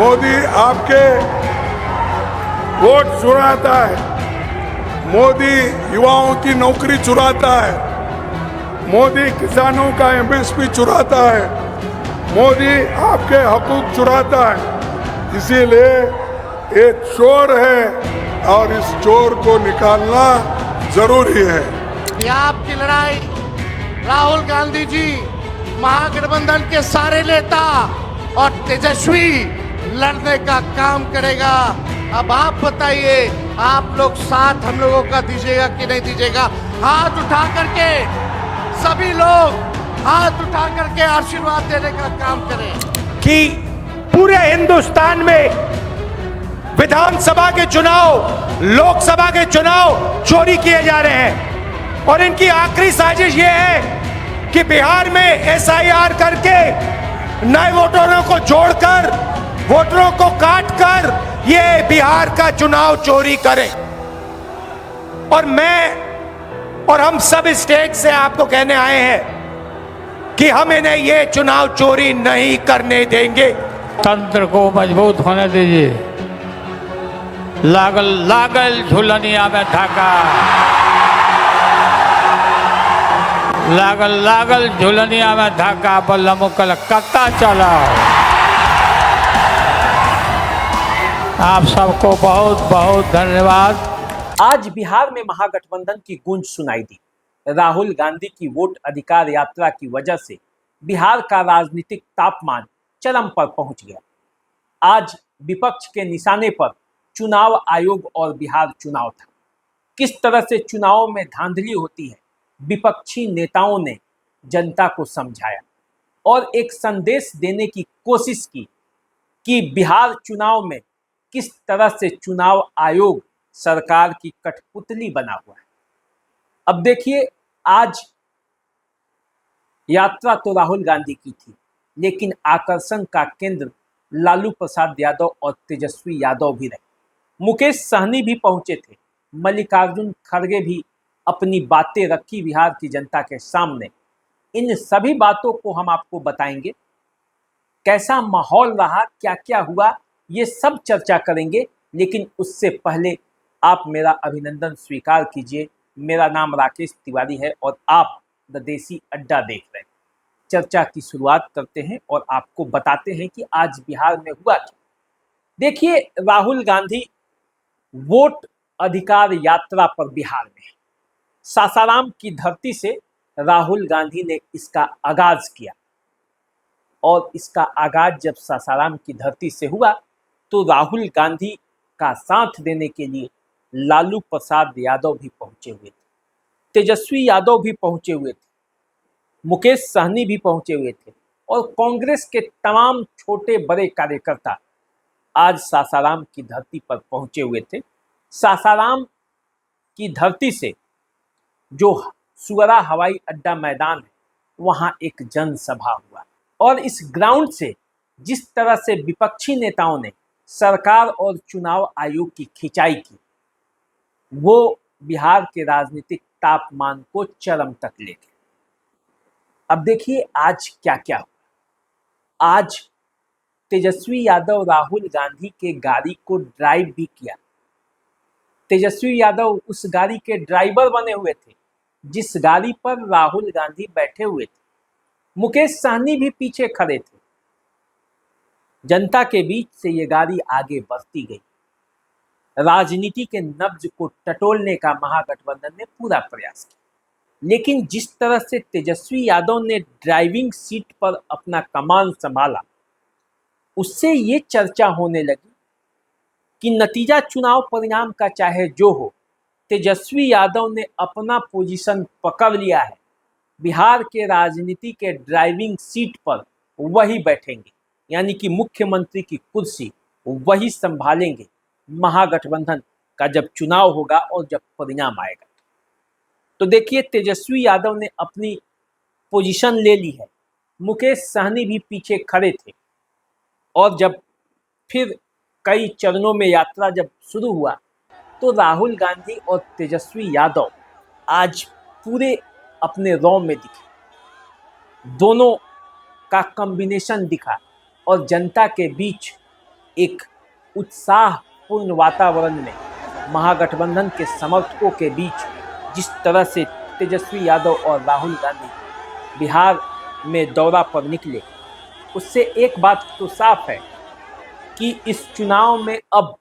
मोदी आपके वोट चुराता है, मोदी युवाओं की नौकरी चुराता है, मोदी किसानों का एमएसपी चुराता है, मोदी आपके हकूक चुराता है। इसीलिए ये चोर है और इस चोर को निकालना जरूरी है। ये आपकी लड़ाई राहुल गांधी जी, महागठबंधन के सारे नेता और तेजस्वी लड़ने का काम करेगा। अब आप बताइए, आप लोग साथ हम लोगों का दीजिएगा कि नहीं दीजिएगा? हाथ उठा करके सभी लोग हाथ उठा करके आशीर्वाद देने का काम करें कि पूरे हिंदुस्तान में विधानसभा के चुनाव, लोकसभा के चुनाव चोरी किए जा रहे हैं और इनकी आखिरी साजिश ये है कि बिहार में एसआईआर करके नए वोटरों को जोड़कर, वोटरों को काटकर ये बिहार का चुनाव चोरी करें। और मैं और हम सब स्टेट से आपको कहने आए हैं कि हम इन्हें ये चुनाव चोरी नहीं करने देंगे। तंत्र को मजबूत होने दीजिए। लागल लागल झुलनिया में धाका, लागल लागल झुलनिया में धाका, बल्लम कलकत्ता चला। आप सबको बहुत बहुत धन्यवाद। आज बिहार में महागठबंधन की गूंज सुनाई दी। राहुल गांधी की वोट अधिकार यात्रा की वजह से बिहार का राजनीतिक तापमान चरम पर पहुंच गया। आज विपक्ष के निशाने पर चुनाव आयोग और बिहार चुनाव था। किस तरह से चुनावों में धांधली होती है, विपक्षी नेताओं ने जनता को समझाया और एक संदेश देने की कोशिश की कि बिहार चुनाव में किस तरह से चुनाव आयोग सरकार की कठपुतली बना हुआ है। अब देखिए, आज यात्रा तो राहुल गांधी की थी, लेकिन आकर्षण का केंद्र लालू प्रसाद यादव और तेजस्वी यादव भी रहे। मुकेश सहनी भी पहुंचे थे, मल्लिकार्जुन खड़गे भी अपनी बातें रखी बिहार की जनता के सामने। इन सभी बातों को हम आपको बताएंगे, कैसा माहौल रहा, क्या क्या हुआ, ये सब चर्चा करेंगे। लेकिन उससे पहले आप मेरा अभिनंदन स्वीकार कीजिए। मेरा नाम राकेश तिवारी है और आप द देसी अड्डा देख रहे हैं। चर्चा की शुरुआत करते हैं और आपको बताते हैं कि आज बिहार में हुआ क्या। देखिए, राहुल गांधी वोट अधिकार यात्रा पर बिहार में सासाराम की धरती से राहुल गांधी ने इसका आगाज किया और इसका आगाज जब सासाराम की धरती से हुआ तो राहुल गांधी का साथ देने के लिए लालू प्रसाद यादव भी पहुंचे हुए थे, तेजस्वी यादव भी पहुंचे हुए थे, मुकेश सहनी भी पहुंचे हुए थे और कांग्रेस के तमाम छोटे बड़े कार्यकर्ता आज सासाराम की धरती पर पहुंचे हुए थे। सासाराम की धरती से जो सुगरा हवाई अड्डा मैदान है, वहां एक जनसभा हुआ और इस ग्राउंड से जिस तरह से विपक्षी नेताओं ने सरकार और चुनाव आयोग की खिंचाई की, वो बिहार के राजनीतिक तापमान को चरम तक ले गए। अब देखिए आज क्या क्या हुआ। आज तेजस्वी यादव राहुल गांधी के गाड़ी को ड्राइव भी किया। तेजस्वी यादव उस गाड़ी के ड्राइवर बने हुए थे जिस गाड़ी पर राहुल गांधी बैठे हुए थे। मुकेश सहनी भी पीछे खड़े थे। जनता के बीच से ये गाड़ी आगे बढ़ती गई। राजनीति के नब्ज को टटोलने का महागठबंधन ने पूरा प्रयास किया, लेकिन जिस तरह से तेजस्वी यादव ने ड्राइविंग सीट पर अपना कमान संभाला, उससे ये चर्चा होने लगी कि नतीजा चुनाव परिणाम का चाहे जो हो, तेजस्वी यादव ने अपना पोजीशन पकड़ लिया है। बिहार के राजनीति के ड्राइविंग सीट पर वही बैठेंगे, यानी कि मुख्यमंत्री की कुर्सी वही संभालेंगे महागठबंधन का जब चुनाव होगा और जब परिणाम आएगा। तो देखिए, तेजस्वी यादव ने अपनी पोजीशन ले ली है। मुकेश सहनी भी पीछे खड़े थे और जब फिर कई चरणों में यात्रा जब शुरू हुआ तो राहुल गांधी और तेजस्वी यादव आज पूरे अपने रौ में दिखे। दोनों का कॉम्बिनेशन दिखा और जनता के बीच एक उत्साहपूर्ण वातावरण में महागठबंधन के समर्थकों के बीच जिस तरह से तेजस्वी यादव और राहुल गांधी बिहार में दौरा पर निकले, उससे एक बात तो साफ है कि इस चुनाव में अब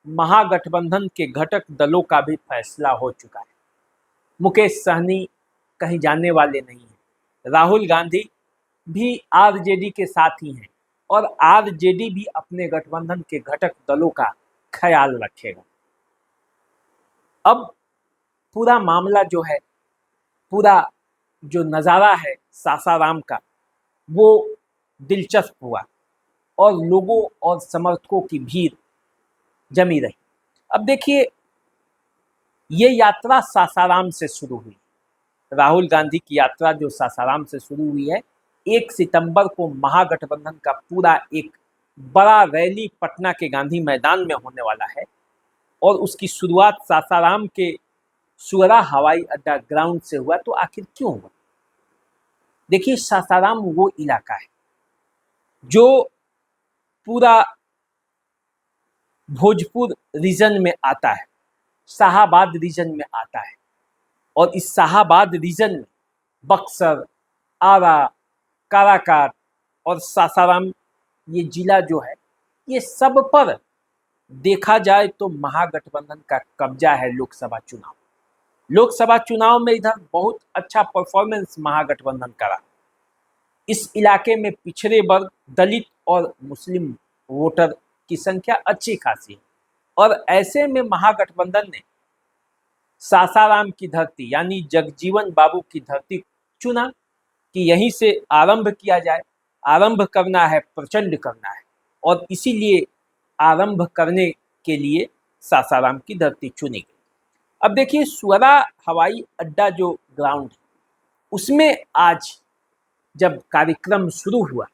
महागठबंधन के घटक दलों का भी फैसला हो चुका है। मुकेश सहनी कहीं जाने वाले नहीं हैं। राहुल गांधी भी आरजेडी के साथ ही हैं और आरजेडी भी अपने गठबंधन के घटक दलों का ख्याल रखेगा। अब पूरा मामला जो है, पूरा जो नज़ारा है सासाराम का, वो दिलचस्प हुआ और लोगों और समर्थकों की भीड़ जमी रही। अब देखिए, ये यात्रा सासाराम से शुरू हुई। राहुल गांधी की यात्रा जो सासाराम से शुरू हुई है, 1 सितंबर को महागठबंधन का पूरा एक बड़ा रैली पटना के गांधी मैदान में होने वाला है और उसकी शुरुआत सासाराम के सुअरा हवाई अड्डा ग्राउंड से हुआ। तो आखिर क्यों हुआ? देखिए, सासाराम वो इलाका है जो पूरा भोजपुर रीजन में आता है, शाहाबाद रीजन में आता है और इस शाहाबाद रीजन में बक्सर, आरा, काराकाट और सासाराम, ये जिला जो है, ये सब पर देखा जाए तो महागठबंधन का कब्जा है। लोकसभा चुनाव में इधर बहुत अच्छा परफॉर्मेंस महागठबंधन करा। इस इलाके में पिछड़े वर्ग, दलित और मुस्लिम वोटर की संख्या अच्छी खासी है और ऐसे में महागठबंधन ने सासाराम की धरती यानी जगजीवन बाबू की धरती चुना कि यहीं से आरंभ किया जाए। आरंभ करना है, प्रचंड करना है और इसीलिए आरंभ करने के लिए सासाराम की धरती चुनी गई। अब देखिए, सुअरा हवाई अड्डा जो ग्राउंड है, उसमें आज जब कार्यक्रम शुरू हुआ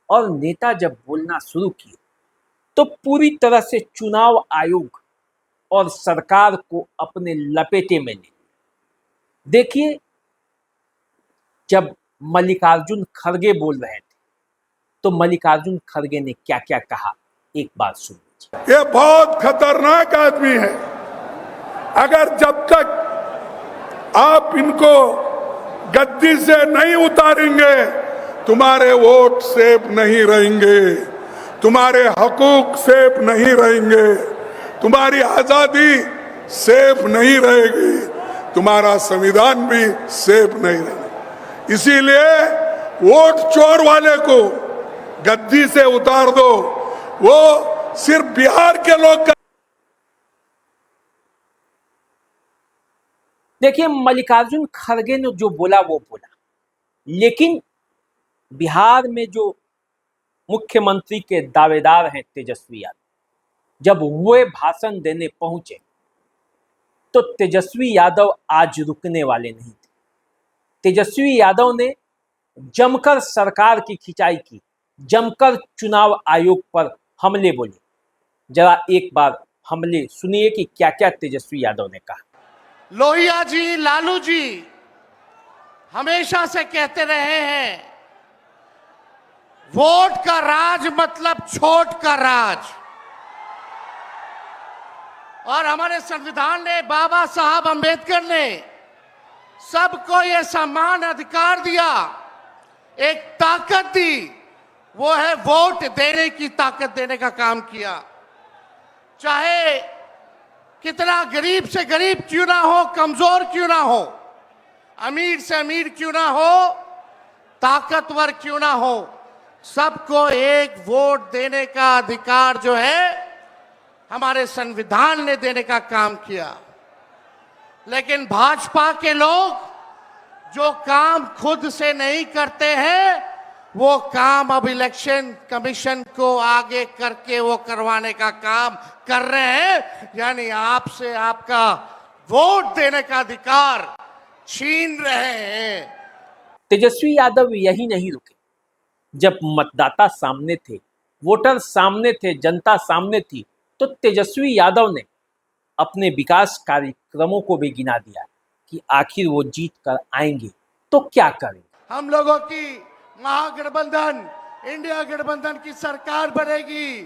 और नेता जब बोलना शुरू किए तो पूरी तरह से चुनाव आयोग और सरकार को अपने लपेटे में ले लिया। देखिए, जब मल्लिकार्जुन खड़गे बोल रहे थे तो मल्लिकार्जुन खड़गे ने क्या क्या कहा, एक बात सुन लीजिए। ये बहुत खतरनाक आदमी है। अगर जब तक आप इनको गद्दी से नहीं उतारेंगे, तुम्हारे वोट सेफ नहीं रहेंगे, तुम्हारे हकूक सेफ नहीं रहेंगे, तुम्हारी आजादी सेफ नहीं रहेगी, तुम्हारा संविधान भी सेफ नहीं रहेगा। इसीलिए वोट चोर वाले को गद्दी से उतार दो। वो सिर्फ बिहार के लोग देखिए, मल्लिकार्जुन खड़गे ने जो बोला वो बोला, लेकिन बिहार में जो मुख्यमंत्री के दावेदार हैं तेजस्वी यादव, जब वे भाषण देने पहुंचे तो तेजस्वी यादव आज रुकने वाले नहीं थे। तेजस्वी यादव ने जमकर सरकार की खिंचाई की, जमकर चुनाव आयोग पर हमले बोले। जरा एक बार हमले सुनिए कि क्या क्या तेजस्वी यादव ने कहा। लोहिया जी, लालू जी हमेशा से कहते रहे हैं, वोट का राज मतलब छोट का राज। और हमारे संविधान ने, बाबा साहब अंबेडकर ने सबको ये समान अधिकार दिया, एक ताकत दी, वो है वोट देने की ताकत देने का काम किया। चाहे कितना गरीब से गरीब क्यों ना हो, कमजोर क्यों ना हो, अमीर से अमीर क्यों ना हो, ताकतवर क्यों ना हो, सबको एक वोट देने का अधिकार जो है हमारे संविधान ने देने का काम किया। लेकिन भाजपा के लोग जो काम खुद से नहीं करते हैं, वो काम अब इलेक्शन कमीशन को आगे करके वो करवाने का काम कर रहे हैं। यानी आपसे आपका वोट देने का अधिकार छीन रहे हैं। तेजस्वी यादव यही नहीं रुके। जब मतदाता सामने थे, वोटर सामने थे, जनता सामने थी, तो तेजस्वी यादव ने अपने विकास कार्यक्रमों को भी गिना दिया कि आखिर वो जीत कर आएंगे तो क्या करेंगे। हम लोगों की महागठबंधन, इंडिया गठबंधन की सरकार बनेगी।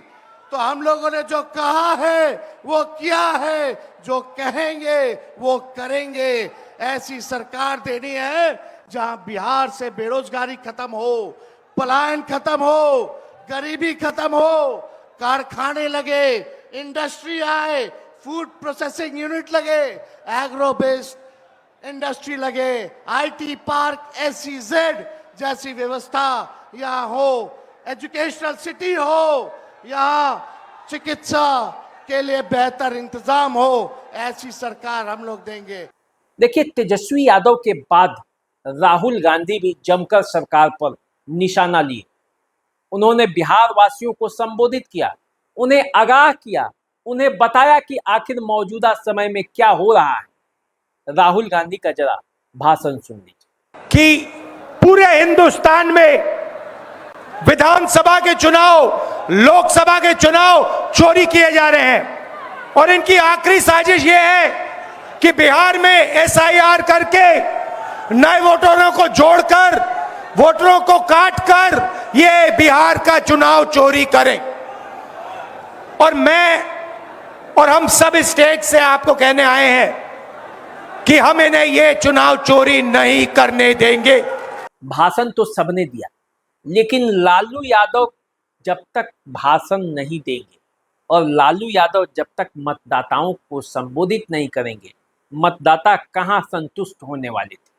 तो हम लोगों ने जो कहा है वो किया है, जो कहेंगे वो करेंगे। ऐसी सरकार देनी है जहां बिहार से बेरोजगारी खत्म हो, पलायन खत्म हो, गरीबी खत्म हो, कारखाने लगे, इंडस्ट्री आए, फूड प्रोसेसिंग यूनिट लगे, एग्रो बेस्ड इंडस्ट्री लगे, आईटी पार्क, एसईजेड जैसी व्यवस्था यहाँ हो, एजुकेशनल सिटी हो, यहाँ चिकित्सा के लिए बेहतर इंतजाम हो। ऐसी सरकार हम लोग देंगे। देखिए, तेजस्वी यादव के बाद राहुल गांधी भी जमकर सरकार पर निशाना लिए। उन्होंने बिहार वासियों को संबोधित किया, उन्हें आगाह किया, उन्हें बताया कि आखिर मौजूदा समय में क्या हो रहा है। राहुल गांधी का जरा भाषण सुन लीजिए। कि पूरे हिंदुस्तान में विधानसभा के चुनाव, लोकसभा के चुनाव चोरी किए जा रहे हैं और इनकी आखिरी साजिश यह है कि बिहार में एसआईआर करके नए वोटरों को जोड़कर, वोटरों को काटकर ये बिहार का चुनाव चोरी करें। और मैं और हम सब स्टेट से आपको कहने आए हैं कि हम इन्हें ये चुनाव चोरी नहीं करने देंगे। भाषण तो सबने दिया, लेकिन लालू यादव जब तक भाषण नहीं देंगे और लालू यादव जब तक मतदाताओं को संबोधित नहीं करेंगे, मतदाता कहां संतुष्ट होने वाले थे।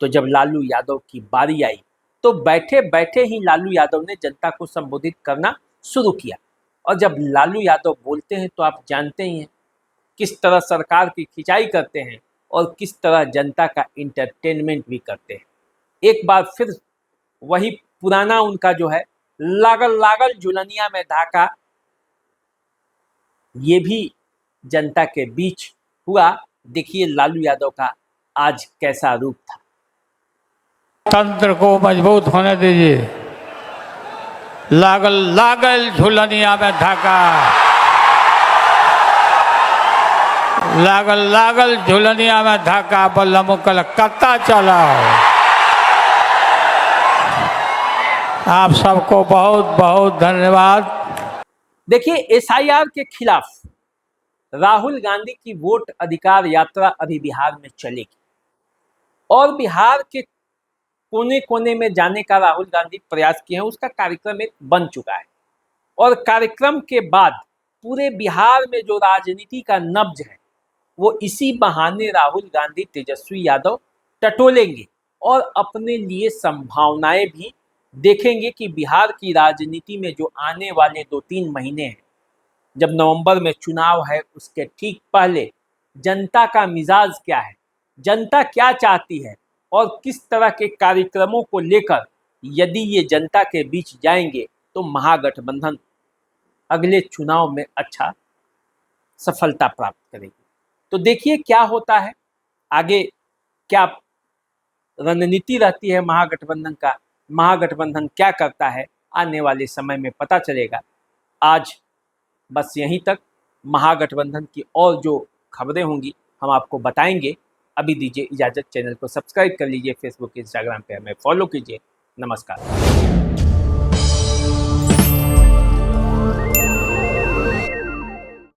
तो जब लालू यादव की बारी आई तो बैठे बैठे ही लालू यादव ने जनता को संबोधित करना शुरू किया। और जब लालू यादव बोलते हैं तो आप जानते ही हैं किस तरह सरकार की खिंचाई करते हैं और किस तरह जनता का इंटरटेनमेंट भी करते हैं। एक बार फिर वही पुराना उनका जो है लागल लागल झुलनिया में धाका, ये भी जनता के बीच हुआ। देखिए लालू यादव का आज कैसा रूप था। तंत्र को मजबूत होने दीजिए। लागल लागल झुलनिया में धाका, लागल लागल झुलनिया में धाका, बल्लमुकल कत्ता चला। आप सबको बहुत बहुत धन्यवाद। देखिए, एसआईआर के खिलाफ राहुल गांधी की वोट अधिकार यात्रा अभी बिहार में चलेगी और बिहार के कोने कोने में जाने का राहुल गांधी प्रयास किए हैं। उसका कार्यक्रम एक बन चुका है और कार्यक्रम के बाद पूरे बिहार में जो राजनीति का नब्ज है वो इसी बहाने राहुल गांधी तेजस्वी यादव टटोलेंगे और अपने लिए संभावनाएं भी देखेंगे कि बिहार की राजनीति में जो आने वाले 2-3 महीने हैं, जब नवंबर में चुनाव है उसके ठीक पहले जनता का मिजाज क्या है, जनता क्या चाहती है और किस तरह के कार्यक्रमों को लेकर यदि ये जनता के बीच जाएंगे तो महागठबंधन अगले चुनाव में अच्छा सफलता प्राप्त करेगी। तो देखिए क्या होता है आगे, क्या रणनीति रहती है महागठबंधन का, महागठबंधन क्या करता है, आने वाले समय में पता चलेगा। आज बस यहीं तक। महागठबंधन की और जो खबरें होंगी हम आपको बताएंगे। अभी दीजिए इजाज़त। चैनल को सब्सक्राइब कर लीजिए, फेसबुक इंस्टाग्राम पे हमें फॉलो कीजिए। नमस्कार।